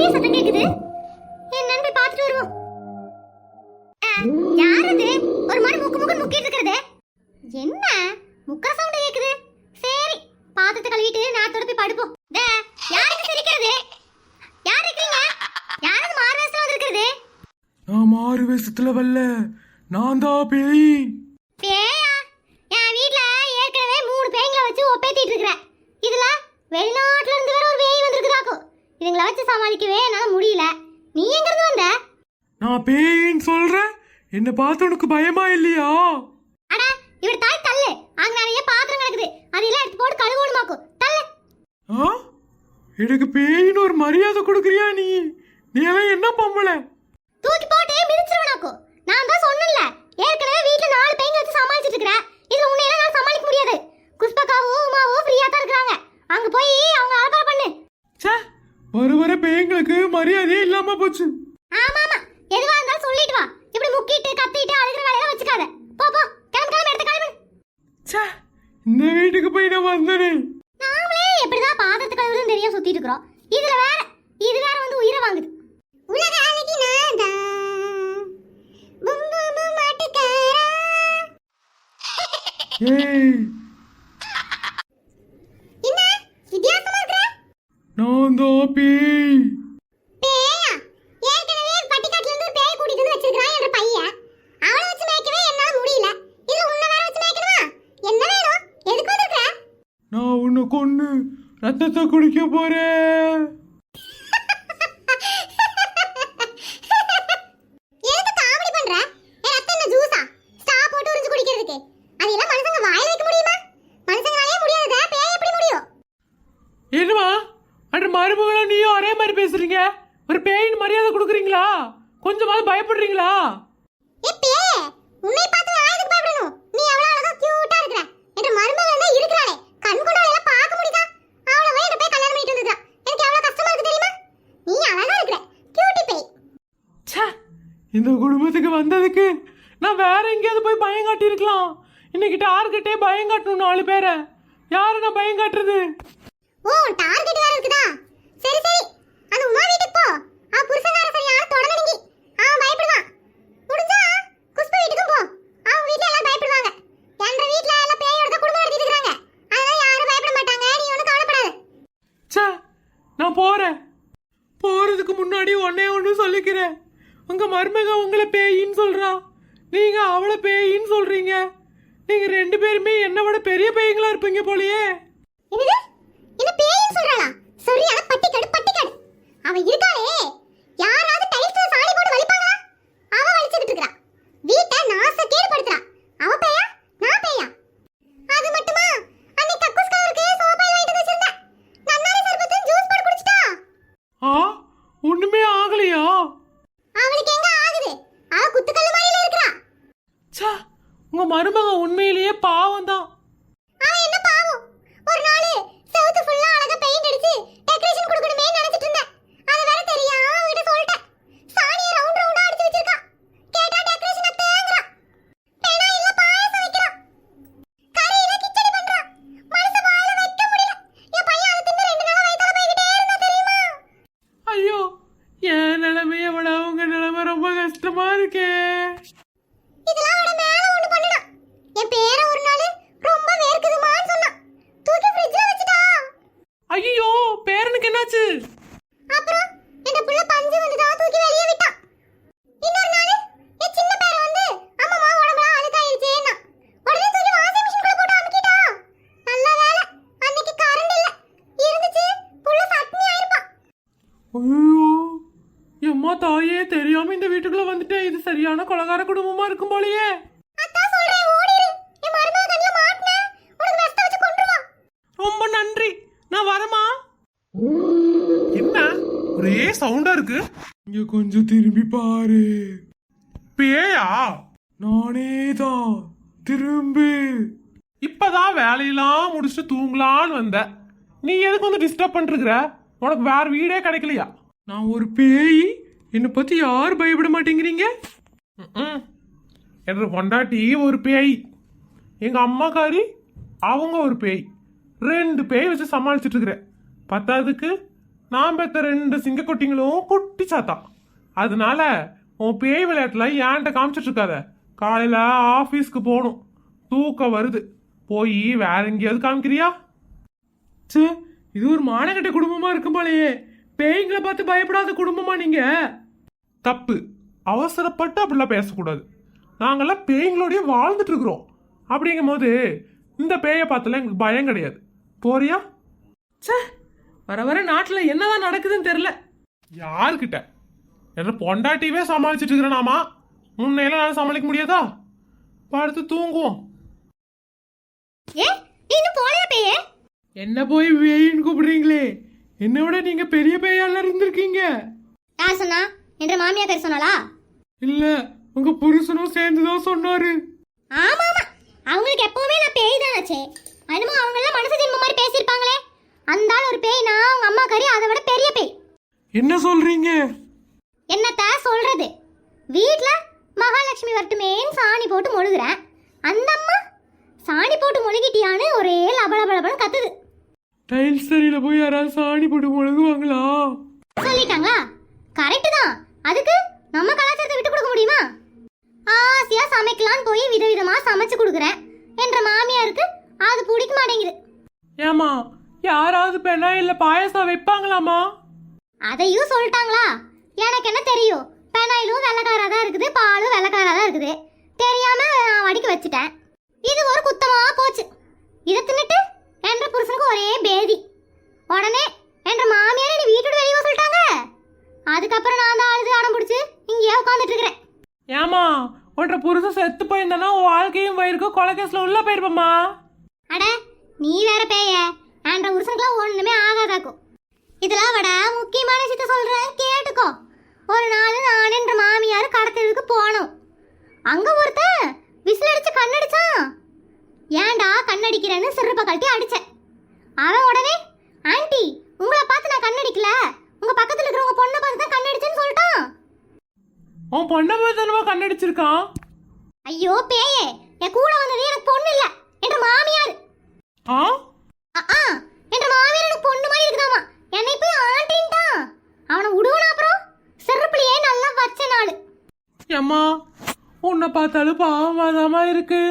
நிறைய சத்தம் கேக்குது. என்னன்னு போய் பார்த்துட்டு வருவோம். யார் அது? ஒரு மாதிரி முக்கு முக்கு முக்கிட்டு இருக்கிறது. என்ன முக்கா சவுண்ட் கேக்குது? சரி, பாத்திரத்தை கழுவிட்டு நாத்தோட போய் படுப்போம். யாருக்கு சிரிக்கிறது? யார் இருக்கீங்க? யாருக்கு மாறு வேஷத்துல வந்திருக்கிறது? நான் மாறு வேஷத்துல வரல, நான் தான் பேய். பேயா? என் வீட்ல ஏற்கனவே 3 பேய்களை வச்சு ஒப்பேத்திட்டு இருக்கிறேன். இதுல வெளிநாட்டுல இருந்து வேற ஒரு பேய் வந்திருக்குதாக்கும். இதுங்களை வச்சு சமாளிக்கவே என்னால முடியல. நீ எங்க இருந்து வந்த? நான் பேயின்னு சொல்றேன், என்ன பார்த்து உனக்கு பயமா இல்லையா? அட இவர் தாய் தள்ளு. அங்க நிறைய பாத்திரம் கிடக்குது, அதெல்லாம் எடுத்து போட்டு கழுவணுமாக்கும். தள்ளு. எனக்கு பேயின்னு ஒரு மரியாதை கொடுக்குறியா நீ? நீ எல்லாம் என்ன பொம்பளை? தூக்கி போட்டு மிதிச்சிருவனாக்கும். நான் தான் சொன்னேன்ல, ஏற்கனவே வீட்ல 4 பேய்ங்க வச்சு சமாளிச்சிட்டு இருக்கறேன். இதுல உன்னையெல்லாம் நான் சமாளிக்க முடியாது. குஷ்பகாவோ உமாவோ ஃப்ரீயா தான் இருக்காங்க. அங்க போய் அவங்க ஆல்பா பண்ணு. ச்சே, வர பேய்ங்களுக்கு மரியாதையே இல்லாம போச்சு. ஆமா ஆமா, எதுவா இருந்தாலும் சொல்லிட்டு வா. இப்படி முக்கிட்டு கத்திட்டு அழுகிற வேலையெல்லாம் வச்சுக்காத. போ போ, கிளம்பு கிளம்பு, எடுத்து கிளம்பு. ச்சே, இந்த வீட்டுக்கு போய் நான் வந்தனே. நாமளே எப்படிதான் பாத்திரத்தை கழுவுறதுன்னு தெரியாம சுத்திட்டு இருக்கோம். இதுல வேற இது வேற வந்து உயிரை வாங்குது. உலக அழகி நான்தான் பும் பும் பும் மாட்டுக்காரா. ஏய், என்ன வித்தியாசமா இருக்கற? நான் தான் பேய். பேயா? ஏற்கனவே பட்டிக்காட்டுல இருந்து ஒரு பேய் கூட்டிட்டு வந்து வச்சிருக்கான் என்ற பையன். அவளை வச்சு மேய்க்கவே என்னால முடியல. இதுல உன்னை வேற வச்சு மேய்க்கணுமா? என்ன வேணும்? எதுக்கு வந்திருக்க? நான் உன்னை கொன்னு ரத்தத்தை குடிக்க போறேன். எதுக்கு காமெடி பண்ற? ரத்தம் என்ன ஜூஸா? ஸ்ட்ரா போட்டு உறிஞ்சு குடிக்கிறதுக்கு? அதெல்லாம் மனுஷங்க வாயில வைக்க முடியுமா? மனுஷங்களாலே முடியாதே, பேய் எப்படி முடியும்? என்னமா அன்ற மருமகளும் நீயும் ஒரே மாதிரி பேசுறீங்க? ஒரு பேயின் மரியாதை கொடுக்குறீங்களா? கொஞ்சமாவது பயப்படுறீங்களா? ஏ பேய், உன்னை பார்த்து நான் எதுக்கு பயப்படணும்? நீ எவ்வளவு அழகா கியூட்டா இருக்கற. என்ற மருமகள் தான் இருக்கறாளே, கண் கொண்டால எல்லாம் பார்க்க முடியுதா? அவளை போய் என்ற பேய் கல்யாணம் பண்ணிட்டு வந்ததா? எனக்கு எவ்வளவு கஷ்டமா இருக்கு தெரியுமா? நீ அழகா இருக்கற, கியூட்டி பேய். ச்சே, இந்த குடும்பத்துக்கு வந்ததுக்கு நான் வேற எங்கேயாவது போய் பயம் காட்டியிருக்கலாம். இன்னைக்கு டார்கெட்டே பயம் காட்டணும் 4 பேரை. யாரை நான் பயம் காட்டுறது? ஓ, டார்கெட் வேற இருக்குதா? சரி சரி, அந்த உமா வீட்டுக்கு போ. அவ புருஷனார சரியான தொடநடுங்கி. அவன் பயப்படுவான். முடிஞ்சா குஷ்பு வீட்டுக்கும் போ. அவங்க வீட்ல எல்லாம் பயப்படுவாங்க. என்ற வீட்ல எல்லாம் பேயோட தான் குடும்பம் நடத்திட்டு இருக்காங்க. அதனால யாரும் பயப்பட மாட்டாங்க. நீ ஒன்னும் கவலைப்படாத. ச்சே, நான் போறேன். போறதுக்கு முன்னாடி ஒண்ணு சொல்லிக்கிறேன். உங்க மருமக உங்களை பேயின்னு சொல்றா, நீங்க அவளை பேயின்னு சொல்றீங்க. நீங்க 2 பேருமே என்னை விட பெரிய பேய்களா இருப்பீங்க போலயே. என்னது? என்ன பேயின்னு சொல்றாளா? சரியான பட்டிக்காடு பட்டிக்காடு. அவன் இருக்காளே, யாராவது டைல்ஸ்ல சாணி போட்டு வலிப்பாங்களா? அவ வலிச்சிட்டு இருக்கறா. வீட்டை நாசக்கேடு படுத்துறா. அவ பேயா? நான் பேயா? அது மட்டுமா? அன்னைக்கு கக்கூஸ் கவருக்கு சோப்பாயில் வாங்கிட்டு வச்சிருந்தேன். நன்னாரி சர்பத்தும் ஜூஸ் போட்டு குடிச்சிட்டா. ஒண்ணுமே ஆகலையா? அவளுக்கு எங்க ஆகுது? அவ குத்துக்கல்லு மாதிரில இருக்கறா. ச்சே, உங்க மருமக உண்மையிலேயே பாவம் தான். அவன் என்ன பாவம்? ஒரு நாள் செவுத்து ஃபுல்லா அழகா பெயிண்ட் அடிச்சு டெக்கரேஷன் கொடுக்கணுமே நினைச்சிட்டு இருந்தேன். அது வேற தெரியாம அவகிட்ட சொல்லிட்டேன். சாணியை ரவுண்ட் ரவுண்டா அடிச்சு வச்சிருக்கா. கேட்டா டெக்கரேஷன் அத்தேங்கறா. பேனா இல்ல பாயாசம் வைக்கிறா. கறியில கிச்சடி பண்றா. மனச வாயில வைக்க முடியல. என் பையன் அதை தின்னு 2 நாளா வயித்தால போய்கிட்டே இருந்தா தெரியுமா? ஐயோ, என் நிலைமையை விட உங்க நிலைமை ரொம்ப கஷ்டமா இருக்கே. இதெல்லாம் விட மேல ஒண்ணு பண்ணுனா. என் பேர ஒரு நாள் ரொம்ப வேர்க்குதுமான்னு சொன்னா. தூக்கி ஃப்ரிட்ஜ்ல வச்சிட்டா. ஐயோ, பேரனுக்கு என்னாச்சு? அப்புறம் இந்த புள்ள பஞ்சு வந்துதா தூக்கி வெளியே விட்டா. இன்னொரு நாள் என் சின்ன பேர வந்து அம்மா உடம்புலாம் அழுக்காயிருச்சேன்னா உடனே தூக்கி வாஷிங் மிஷினுக்குள்ள போட்டு அமுக்கிட்டா. நல்ல வேளை அன்னைக்கு கரண்ட் இல்ல. இருந்துச்சு புள்ள சட்னி ஆயிருப்பா. ஐயோ, எம்மா தாயே, தெரியாம இந்த வீட்டுக்குள்ள வந்துட்டேன். இது சரியான கொலகார குடும்பமா இருக்கும் போலயே. அத்தா சொல்றேன், ஓடிரு. என் மருமக கண்ணுல மாட்டுன உனக்கு வெஸ்ட் வச்சு கொன்றுவா. ரொம்ப நன்றி, நான் வரமா. என்ன ஒரே சவுண்டா இருக்கு? இங்க கொஞ்சம் திரும்பி பாரு. பேயா? நானே தான். திரும்பு. இப்பதான் வேலையெல்லாம் முடிச்சுட்டு தூங்கலான்னு வந்த. நீ எதுக்கு வந்து டிஸ்டர்ப் பண்ணிருக்கிற? உனக்கு வேற வீடே கிடைக்கலையா? நான் ஒரு பேய், என்னை பத்தி யாரும் பயப்பட மாட்டேங்கிறீங்க? என்ற பொண்டாட்டி ஒரு பேய், எங்க அம்மாக்காரி அவங்க ஒரு பேய், 2 பேய் வச்சு சமாளிச்சுட்டு இருக்கிறேன். பத்தாவதுக்கு நான் பெத்த 2 சிங்கக்குட்டிங்களும் குட்டி சாத்தா. அதனால உன் பேய் விளையாட்டுல ஏன்ட்ட காமிச்சிட்டு இருக்காத. காலையில ஆபீஸ்க்கு போகணும், தூக்கம் வருது, போய் வேற எங்கேயாவது காமிக்கிறியா? சே, இது ஒரு மானகட்ட குடும்பமா இருக்கும் போலயே. பேய்களை பார்த்து பயப்படாத குடும்பமா நீங்க? தப்பு. அவசரப்பட்டு அப்படிலாம் பேசக்கூடாது. நாங்கெல்லாம் பேய்களோடய வாழ்ந்துட்டு இருக்கிறோம். அப்படிங்கும் போது இந்த பேயை பார்த்துல எங்களுக்கு பயம் கிடையாது. போறியா? சே, வர வர நாட்டில் என்னதான் நடக்குதுன்னு தெரியல. யாருக்கிட்ட என்ற பொண்டாட்டியவே சமாளிச்சுட்டு இருக்கிறேனாமா, முன்னையெல்லாம் நான் சமாளிக்க முடியாதா? படுத்து தூங்குவோம். என்ன போய் பேயின்னு கூப்பிடுறீங்களே? என்னை விட நீங்க பெரிய பேயால இருந்திருக்கீங்க. யார் சொன்னா? என்ற மாமியா பேர் சொன்னாளா? இல்ல, உங்க புருஷனும் சேர்ந்துதான் சொன்னாரு. ஆமா ஆமா, அவங்களுக்கு எப்பவுமே நான் பேய் தானாச்சே. என்னமோ அவங்க எல்லாம் மனசு ஜென்ம மாதிரி பேசியிருப்பாங்களே. அந்த ஆள் ஒரு பேய்னா அவங்க அம்மா கறி அதை விட பெரிய பேய். என்ன சொல்றீங்க? என்னத்த சொல்றது? வீட்ல மகாலட்சுமி வரட்டுமேன்னு சாணி போட்டு மொழுகுறேன். அந்த அம்மா சாணி போட்டு மொழுகிட்டியான்னு ஒரே லபலபலபன்னு கத்துது. டைல்ஸ் சரியில போய் யாராவது சாணி போட்டு மொழுகுவாங்களா? சொல்லிட்டாங்களா? கரெக்ட் தான். அதுக்கு நம்ம கலாச்சாரத்தை விட்டு கொடுக்க முடியுமா? ஆசையா சமைக்கலான்னு போய் விதவிதமா சமைச்சு கொடுக்குறேன். என்ற மாமியாருக்கு அது பிடிக்க மாட்டேங்குது. ஏமா, யாராவது பெண்ணா இல்ல பாயசம் வைப்பாங்களாமா? அதையும் சொல்லிட்டாங்களா? எனக்கு என்ன தெரியும்? பெனாயிலும் வெள்ளக்காரா தான் இருக்குது, பாலும் வெள்ளக்காரா தான் இருக்குது. தெரியாம நான் வடிக்க வச்சுட்டேன். இது ஒரு குத்தமா போச்சு. இதை தின்னுட்டு என்ற புருஷனுக்கு ஒரே பேதி. உடனே என்ற மாமியார் நீ வீட்டோட வெளியே சொல்லிட்டாங்க. அதுக்கப்புறம் நான் தான் அழுது அடம் பிடிச்சி இங்கேயே உட்காந்துட்டு இருக்கிறேன். ஏமா, உன்ற புருஷன் செத்து போயிருந்தானா வாழ்க்கையும் போயிருக்கும், கொலைகேஸ்ல உள்ள போயிருப்பமா. அட நீ வேற பேய. என்ற புருஷனுக்குலாம் ஒண்ணுமே ஆகாதாக்கும். இதெல்லாம் விட முக்கியமான விஷயத்த சொல்றேன், கேட்டுக்கோ. ஒரு நாள் நான் என்ற மாமியார் கடத்தலுக்கு போனோம். அங்க ஒருத்தன் விசில் அடிச்சு கண்ணடிச்சான். ஏன்டா கண்ணடிக்கிறேன்னு சிறுப்ப கழட்டி அடிச்சேன். அவன் உடனே, ஆண்டி உங்களை பார்த்து நான் கண்ணடிக்கல, உங்க பக்கத்துல இருக்கிறவங்க பொண்ணை பார்த்து தான் கண்ணடிச்சேன்னு சொல்லிட்டான். உன் பொண்ணை போய் தானமா கண்ணடிச்சிருக்கான்? ஐயோ பேயே, என் கூட வந்தது எனக்கு பொண்ணு இல்ல, என்ற மாமியார். என்ற மாமியார் எனக்கு பொண்ணு மாதிரி இருக்குதாமா. என்னை போய் ஆண்டின்ட்டான். அவனை விடுவனா? அப்புறம் செருப்புலயே நல்லா வச்ச நாள். ஏம்மா, உன்னை பார்த்தாலும் பாவமாதாமா இருக்கு.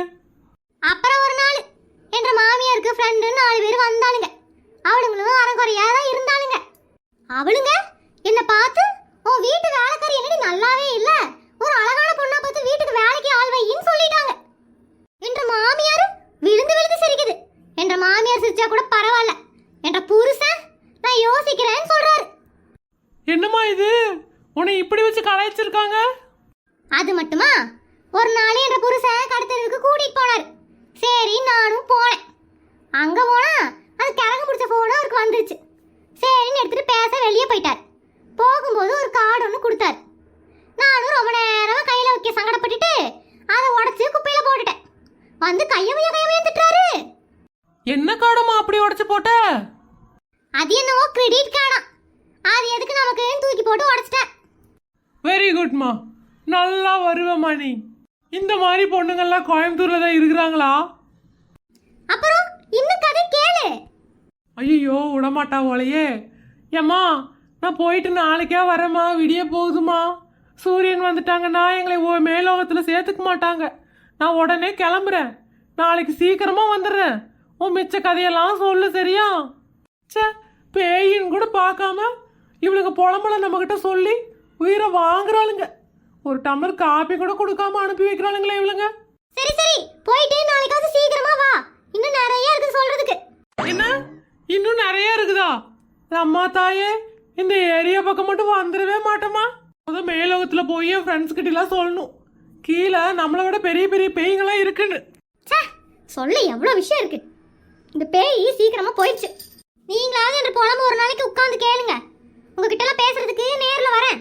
அப்புறம் ஒரு நாள் என்ற மாமியாருக்கு ஃப்ரெண்டு 4 பேர் வந்தாளுங்க. அவளுங்களும் அறங்குறையா தான் இருந்தாளுங்க. அவளுங்க என்ன பார்த்து, உன் வீட்டு வேலைக்காரி என்னடி நல்லாவே இல்ல, ஒரு அழகான பொண்ணா பார்த்து வீட்டுக்கு வேலைக்கு ஆள் வையின்னு சொல்லிட்டாங்க. என்ற மாமியார் விழுந்து விழுந்து சிரிக்குது. என்ற மாமியார் சிரிச்சா கூட பரவாயில்ல, என்ற புருஷன் நான் யோசிக்கிறேன்னு சொல்றாரு. என்னம்மா இது, உன்னை இப்படி வச்சு கலாய்ச்சிருக்காங்க? அது மட்டுமா, ஒரு நாள் என்ற புருஷன் கடத்தலுக்கு கூட்டிட்டு போனாரு. சரி நானும் போனேன். அங்க போனா அது கிழங்கு பிடிச்ச போன அவருக்கு வந்துருச்சு. சரின்னு எடுத்துட்டு பேச வெளியே போயிட்டார். போகும்போது ஒரு கார்டு ஒன்று கொடுத்தாரு. நானும் ரொம்ப நேரமா கையில வைக்க சங்கடப்பட்டுட்டு அதை உடச்சு குப்பையில போட்டுட்டேன். வந்து கையவைய திட்டுறாரு. என்ன கார்டமா அப்படி உடச்சு போட்ட? அது என்னவோ கிரெடிட் கார்டா. அது எதுக்கு நமக்கு தூக்கி போட்டு உடச்சிட்டேன். வெரி குட்மா, நல்லா வருவமா நீ. இந்த மாதிரி பொண்ணுங்கள்லாம் கோயம்புத்தூர்ல தான் இருக்கிறாங்களா? அப்புறம் இன்னும் கதை கேளு. ஐயோ, விடமாட்டா போலையே. ஏம்மா, நான் போயிட்டு நாளைக்கே வரேம்மா, விடிய போகுதுமா. சூரியன் வந்துட்டாங்கன்னா எங்களை மேலோகத்தில் சேர்த்துக்க மாட்டாங்க. நான் உடனே கிளம்புறேன். நாளைக்கு சீக்கிரமா வந்துடுறேன். உன் மிச்ச கதையெல்லாம் சொல்லு, சரியா? சே, பேயின்னு கூட பார்க்காம இவளுக்கு புலம்பல நம்மகிட்ட சொல்லி உயிரை வாங்குறாளுங்க. ஒரு டம்ளர் காப்பி கூட கொடுக்காம அனுப்பி வைக்கிறாளுங்களே இவளுங்க. சரி சரி, போயிட்டு நாளைக்காவது சீக்கிரமா வா. இன்னும் நிறைய இருக்கு சொல்றதுக்கு. என்ன, இன்னும் நிறைய இருக்குதா? அம்மா தாயே, இந்த ஏரியா பக்கம் மட்டும் வந்துடவே மாட்டோமா? முதல் மேலோகத்துல போய் என் ஃப்ரெண்ட்ஸ் கிட்ட எல்லாம் சொல்லணும், கீழே நம்மளை விட பெரிய பெரிய பேய்களாம் இருக்குன்னு. சொல்ல எவ்வளவு விஷயம் இருக்கு. இந்த பேய் சீக்கிரமா போயிடுச்சு. நீங்களாவது என்று புலம்பு ஒரு நாளைக்கு உட்கார்ந்து கேளுங்க. உங்ககிட்ட எல்லாம் பேசுறதுக்கு நேர்ல வரேன்.